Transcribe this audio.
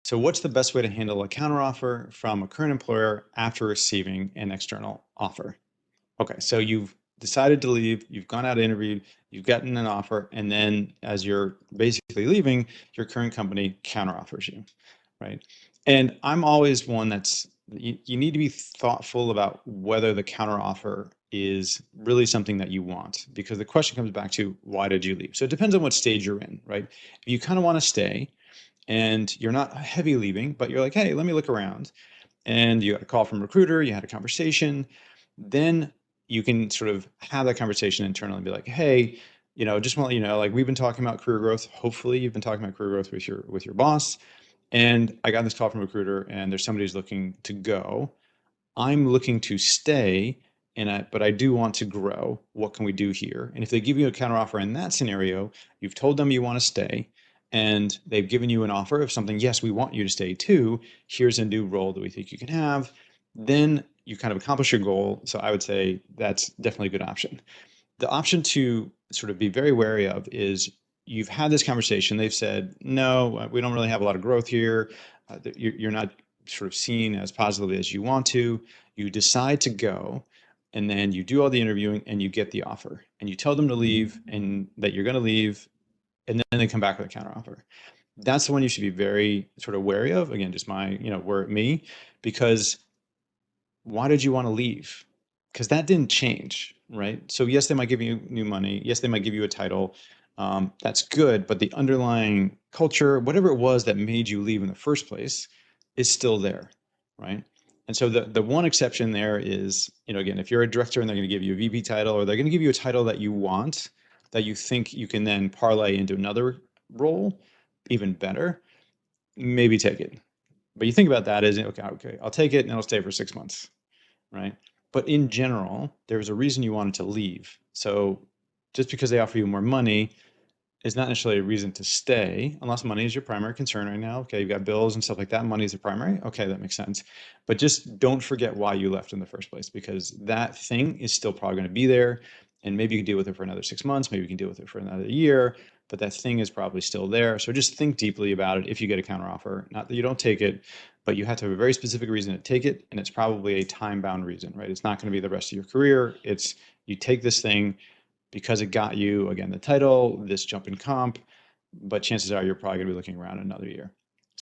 So what's the best way to handle a counteroffer from a current employer after receiving an external offer? Okay, so you've decided to leave, you've gone out interviewed, you've gotten an offer, and then as you're basically leaving, your current company counteroffers you, right? And I'm always one that's you need to be thoughtful about whether the counteroffer is really something that you want, because the question comes back to why did you leave? So it depends on what stage you're in, right? If you kind of want to stay and you're not heavy leaving, but you're like, hey, let me look around, and you got a call from a recruiter, you had a conversation, then you can sort of have that conversation internally and be like, hey, just want to let you know, like we've been talking about career growth. Hopefully you've been talking about career growth with your boss. And I got this call from a recruiter and there's somebody who's looking to go. I'm looking to stay but I do want to grow. What can we do here? And if they give you a counteroffer in that scenario, you've told them you want to stay and they've given you an offer of something, yes, we want you to stay too. Here's a new role that we think you can have. Then you kind of accomplish your goal. So I would say that's definitely a good option. The option to sort of be very wary of is you've had this conversation. They've said, no, we don't really have a lot of growth here. You're not sort of seen as positively as you want to. You decide to go, and then you do all the interviewing and you get the offer and you tell them to leave and that you're going to leave. And then they come back with a counteroffer. That's the one you should be very sort of wary of. Again, just my, word me, because why did you want to leave? Because that didn't change, right? So yes, they might give you new money. Yes, they might give you a title. That's good, but the underlying culture, whatever it was that made you leave in the first place, is still there, right? And so the one exception there is, again, if you're a director and they're going to give you a VP title, or they're going to give you a title that you want, that you think you can then parlay into another role, even better, maybe take it. But you think about that as, okay, I'll take it and I'll stay for 6 months, right? But in general, there's a reason you wanted to leave. So just because they offer you more money is not necessarily a reason to stay, unless money is your primary concern right now. Okay, you've got bills and stuff like that. Money is the primary. Okay, that makes sense. But just don't forget why you left in the first place, because that thing is still probably going to be there. And maybe you can deal with it for another 6 months. Maybe you can deal with it for another year, but that thing is probably still there. So just think deeply about it if you get a counteroffer. Not that you don't take it, but you have to have a very specific reason to take it. And it's probably a time-bound reason, right? It's not going to be the rest of your career. It's you take this thing because it got you, again, the title, this jump in comp, but chances are you're probably going to be looking around another year.